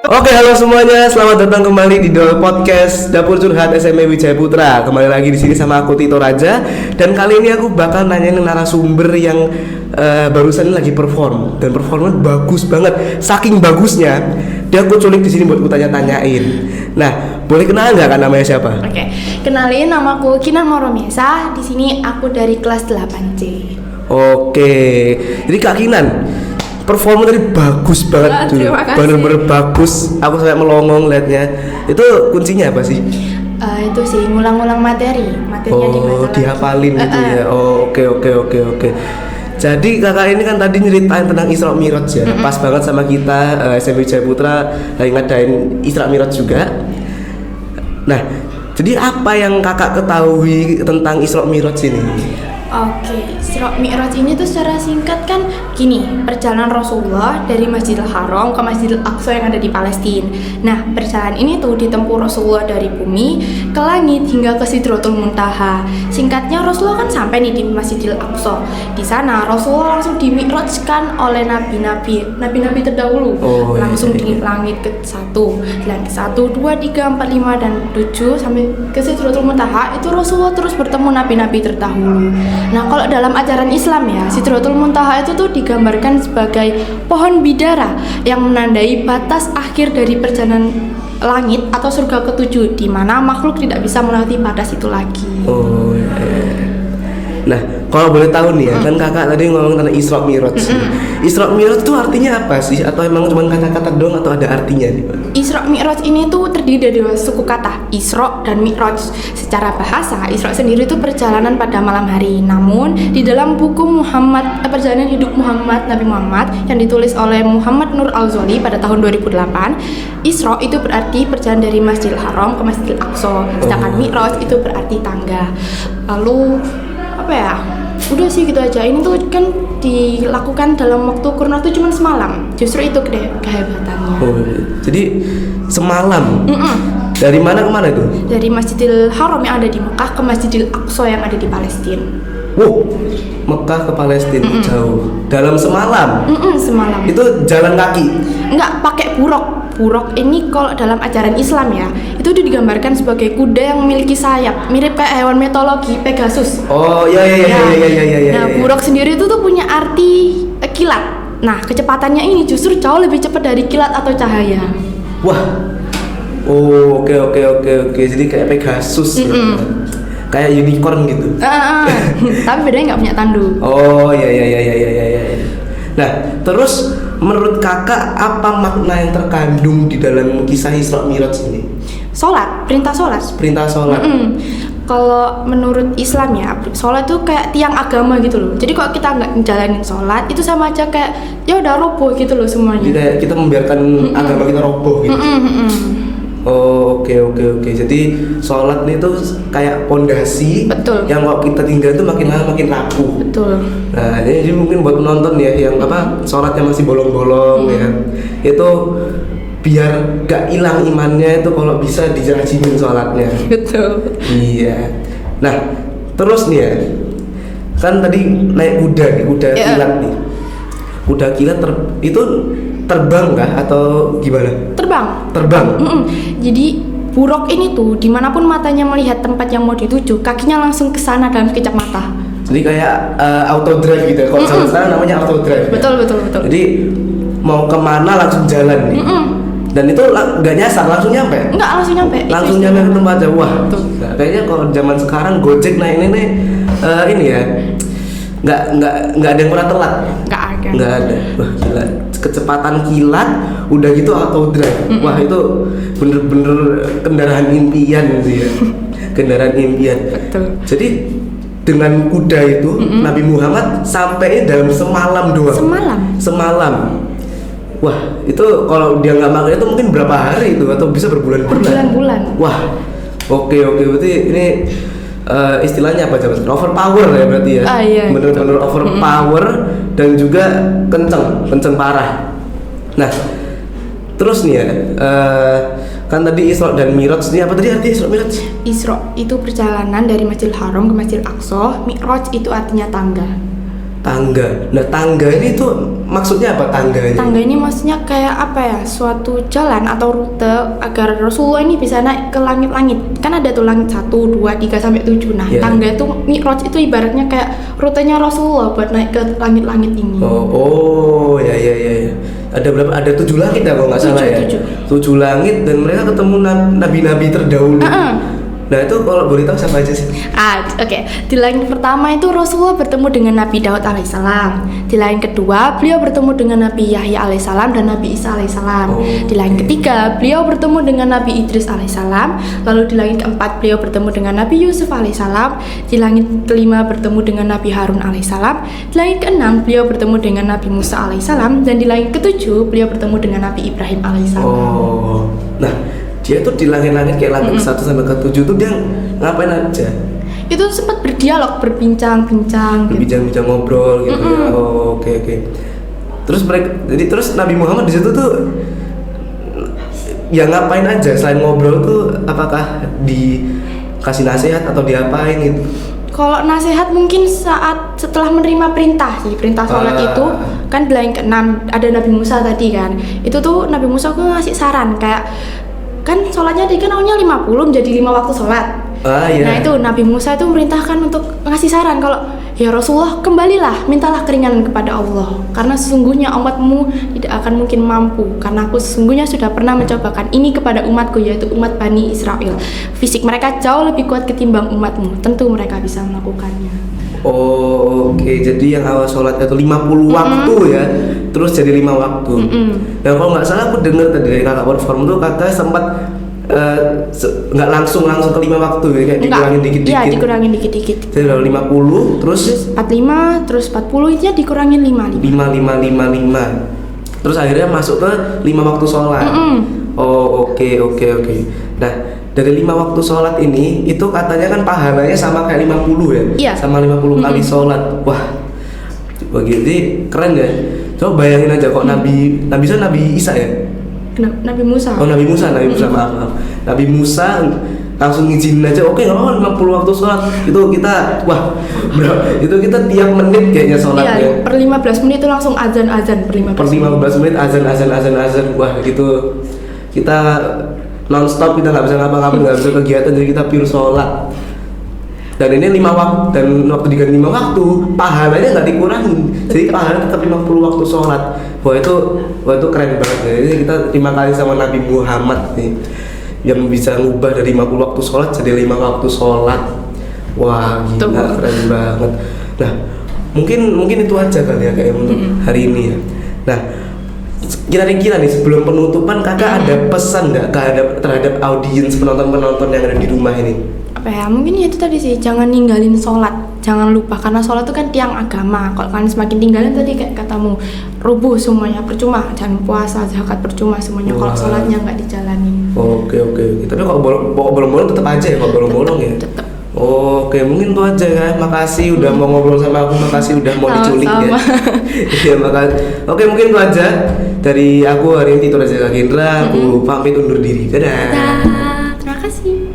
Oke, halo semuanya, selamat datang kembali di podcast Dapur Curhat SMA Wijaya Putra. Kembali lagi di sini sama aku Tito Raja. Dan kali ini aku bakal nanyain narasumber yang barusan lagi perform, dan performnya bagus banget. Saking bagusnya, dia aku culik di sini buat aku tanya-tanyain. Nah, boleh kenal nggak kan namanya siapa? Oke, kenalin, namaku Kinan Moromesa. Di sini aku dari kelas 8C. Oke, jadi Kak Kinan, performa tadi bagus banget tuh, bener-bener bagus. Aku sampai melongong liatnya. Itu kuncinya apa sih? Itu sih ngulang-ngulang materinya dihafalin gitu ya. Oke. Jadi kakak ini kan tadi nyeritain tentang Isra Mi'raj ya. Pas banget sama kita SMA Wijaya Putra lagi ngadain Isra Mi'raj juga. Nah, jadi apa yang kakak ketahui tentang Isra Mi'raj ini? Oke, Isra Mi'raj ini tuh secara singkat kan gini, perjalanan Rasulullah dari Masjidil Haram ke Masjidil Aqsa yang ada di Palestina. Nah, perjalanan ini tuh ditempuh Rasulullah dari bumi ke langit hingga ke Sidratul Muntaha. Singkatnya, Rasulullah kan sampai nih di Masjidil Aqsa. Di sana Rasulullah langsung dimi'rajkan oleh nabi-nabi terdahulu. Langsung di langit ke-1, langit 1, 2, 3, 4, 5 dan 7 sampai ke Sidratul Muntaha. Itu Rasulullah terus bertemu nabi-nabi terdahulu. Nah, kalau dalam ajaran Islam ya, Sidratul Muntaha itu tuh digambarkan sebagai pohon bidara yang menandai batas akhir dari perjalanan langit atau surga ke-7, di mana makhluk tidak bisa melewati batas itu lagi. Nah, kalau boleh tahu nih ya, kan kakak tadi ngomong tentang Isra Mi'raj. Isra Mi'raj itu artinya apa sih? Atau emang cuma kata-kata doang atau ada artinya nih, Pak? Isra Mi'raj ini tuh terdiri dari suku kata Isra dan Mi'raj. Secara bahasa, Isra sendiri itu perjalanan pada malam hari. Namun, di dalam buku Perjalanan Hidup Nabi Muhammad yang ditulis oleh Muhammad Nur Al-Zoli pada tahun 2008, Isra itu berarti perjalanan dari Masjidil Haram ke Masjidil Aqsa. Sedangkan Mi'raj itu berarti tangga. Lalu apa ya? Udah sih gitu aja. Ini tuh kan dilakukan dalam waktu kurun waktu cuma semalam. Justru itu kehebatannya. Jadi semalam. Dari mana ke mana itu? Dari Masjidil Haram yang ada di Mekah ke Masjidil Aqsa yang ada di Palestina. Mekah ke Palestina jauh. Dalam semalam. Semalam. Itu jalan kaki? Enggak, pakai buruk. Buruk ini kalau dalam ajaran Islam ya, itu digambarkan sebagai kuda yang memiliki sayap, mirip kayak hewan mitologi Pegasus. Iya. Nah, buruk sendiri itu tuh punya arti kilat. Nah, kecepatannya ini justru jauh lebih cepat dari kilat atau cahaya. Wah. Oke. Jadi kayak Pegasus gitu. Kayak unicorn gitu. Tapi bedanya nggak punya tandu. Iya. Nah, terus menurut kakak apa makna yang terkandung di dalam kisah Isra Mi'raj ini? Perintah sholat. Kalau menurut Islam ya, sholat itu kayak tiang agama gitu loh. Jadi kalau kita nggak menjalanin sholat, itu sama aja kayak ya udah roboh gitu loh semuanya. Jadi kayak kita membiarkan agama kita roboh gitu. Oke. Jadi sholat itu kayak pondasi. Betul. Yang kalau kita tinggal itu makin lama makin rapuh. Betul. Nah, jadi mungkin buat penonton ya yang sholatnya masih bolong-bolong ya. Itu biar gak hilang imannya itu kalau bisa dirajinin sholatnya. Betul. Iya. Nah, terus nih ya. Kan tadi naik kuda kilat nih. Kuda kilat itu terbang kah atau gimana? Terbang. Jadi buruk ini tuh dimanapun matanya melihat tempat yang mau dituju, kakinya langsung ke sana dalam sekejap mata. Jadi kayak auto drive gitu ya. Kalau zaman sekarang namanya auto drive. Betul. Jadi mau kemana langsung jalan nih. Dan itu nggak nyasar, langsung nyampe. Langsung nyampe ke tempatnya. Wah. Nah, kayaknya kalau zaman sekarang Gojek naik ini ya. Nggak ada yang pernah telat. Nggak ada. Wah, gila. Kecepatan kilat udah gitu auto drive. Wah, itu bener-bener kendaraan impian sih ya. Kendaraan impian. Betul. Jadi dengan kuda itu Nabi Muhammad sampai dalam semalam doang. Semalam. Wah, itu kalau dia nggak makan itu mungkin berapa hari itu atau bisa berbulan-bulan. Wah. Oke. Berarti ini istilahnya apa coba? Overpower ya berarti ya. Iya, bener-bener overpower dan juga kenceng parah. Nah, terus nih ya, kan tadi Isra dan Mi'raj ini apa tadi artinya Isra Mi'raj? Isra itu perjalanan dari Masjidil Haram ke Masjidil Aqsa, Mi'raj itu artinya tangga. Tangga. Nah, tangga ini tuh maksudnya apa tangga ini? Tangga ini maksudnya kayak apa ya? Suatu jalan atau rute agar Rasulullah ini bisa naik ke langit-langit. Kan ada tuh langit 1, 2, 3 sampai 7. Nah, Yeah. tangga itu Mi'raj itu ibaratnya kayak rutenya Rasulullah buat naik ke langit-langit ini. Ya. Ada berapa? Ada 7 langit ya kalau nggak salah ya. 7 langit dan mereka ketemu nabi-nabi terdahulu. Nah itu kalau boleh tahu siapa aja sih? Oke. Di langit pertama itu Rasulullah bertemu dengan Nabi Daud alaihissalam. Di langit kedua beliau bertemu dengan Nabi Yahya alaihissalam dan Nabi Isa alaihissalam. Di langit ketiga beliau bertemu dengan Nabi Idris alaihissalam. Lalu di langit keempat beliau bertemu dengan Nabi Yusuf alaihissalam. Di langit kelima bertemu dengan Nabi Harun alaihissalam. Di langit keenam beliau bertemu dengan Nabi Musa alaihissalam. Dan di langit ketujuh beliau bertemu dengan Nabi Ibrahim alaihissalam. Nah dia tuh di langit-langit kayak langit 1 sampai ke 7 tuh dia ngapain aja? Itu sempat berdialog, berbincang-bincang ngobrol gitu ya. Oke. Terus terus Nabi Muhammad di situ tuh ya ngapain aja selain ngobrol tuh, apakah dikasih nasihat atau diapain gitu? Kalau nasihat mungkin setelah menerima perintah sholat itu kan di langit ke-6 ada Nabi Musa tadi kan. Itu tuh Nabi Musa tuh ngasih saran kayak kan sholatnya tadi kan awalnya 50 menjadi 5 waktu sholat. Iya. Nah itu Nabi Musa itu merintahkan untuk ngasih saran kalau ya Rasulullah kembalilah, mintalah keringanan kepada Allah karena sesungguhnya umatmu tidak akan mungkin mampu karena aku sesungguhnya sudah pernah mencobakan ini kepada umatku yaitu umat Bani Israel. Fisik mereka jauh lebih kuat ketimbang umatmu, tentu mereka bisa melakukannya. Oke. Jadi yang awal sholat itu 50 waktu ya, terus jadi 5 waktu. Nah kalau nggak salah aku dengar tadi dari kakak perform tuh katanya sempat nggak langsung ke 5 waktu ya, kayak dikurangin dikit-dikit. Iya, dikurangin dikit-dikit. Jadi 50 terus 45 terus 40 itu dikurangin 5. Terus akhirnya masuk ke 5 waktu sholat. Oke. Nah dari 5 waktu sholat ini itu katanya kan pahalanya sama kayak 50 ya? Iya. Sama 50 kali sholat. Wah begitu keren ya. Coba bayangin aja kok Nabi Isa ya? Nabi Musa. Nabi Musa maaf. Nabi Musa langsung ngizinin aja, oke, 50 waktu sholat. Itu kita itu kita tiap menit kayaknya sholatnya. Iya, per 15 menit itu langsung azan per 15 menit azan. Wah gitu kita non-stop, kita nggak bisa ngapa-ngapain, nggak bisa kegiatan, jadi kita pure sholat. Dan ini 5 waktu, dan waktu diganti 5 waktu pahalanya nggak dikurangin, jadi pahalanya tetap 50 waktu sholat. Wah itu keren banget. Jadi kita terima kasih sama Nabi Muhammad nih yang bisa ngubah dari 50 waktu sholat jadi 5 waktu sholat. Wah gila, keren banget. Nah mungkin itu aja kali ya kayak untuk hari ini ya. Nah kira-kira nih sebelum penutupan kakak ada pesan nggak terhadap audiens penonton yang ada di rumah ini? Apa ya, mungkin itu tadi sih, jangan ninggalin sholat, jangan lupa karena sholat itu kan tiang agama. Kalau kalian semakin tinggalin tadi kayak katamu rubuh semuanya, percuma. Jangan puasa, zakat percuma semuanya kalau sholatnya nggak dijalanin. Oke. Tapi kalau bolong-bolong tetap aja ya, kalau bolong-bolong ya. Tetap. Oke, mungkin itu aja ya. Makasih udah mau ngobrol sama aku, makasih udah mau diculik ya. Iya, makasih. Oke, mungkin itu aja dari aku hari ini, Tito Raja Gendra. Aku pamit undur diri. Dadah. Terima kasih.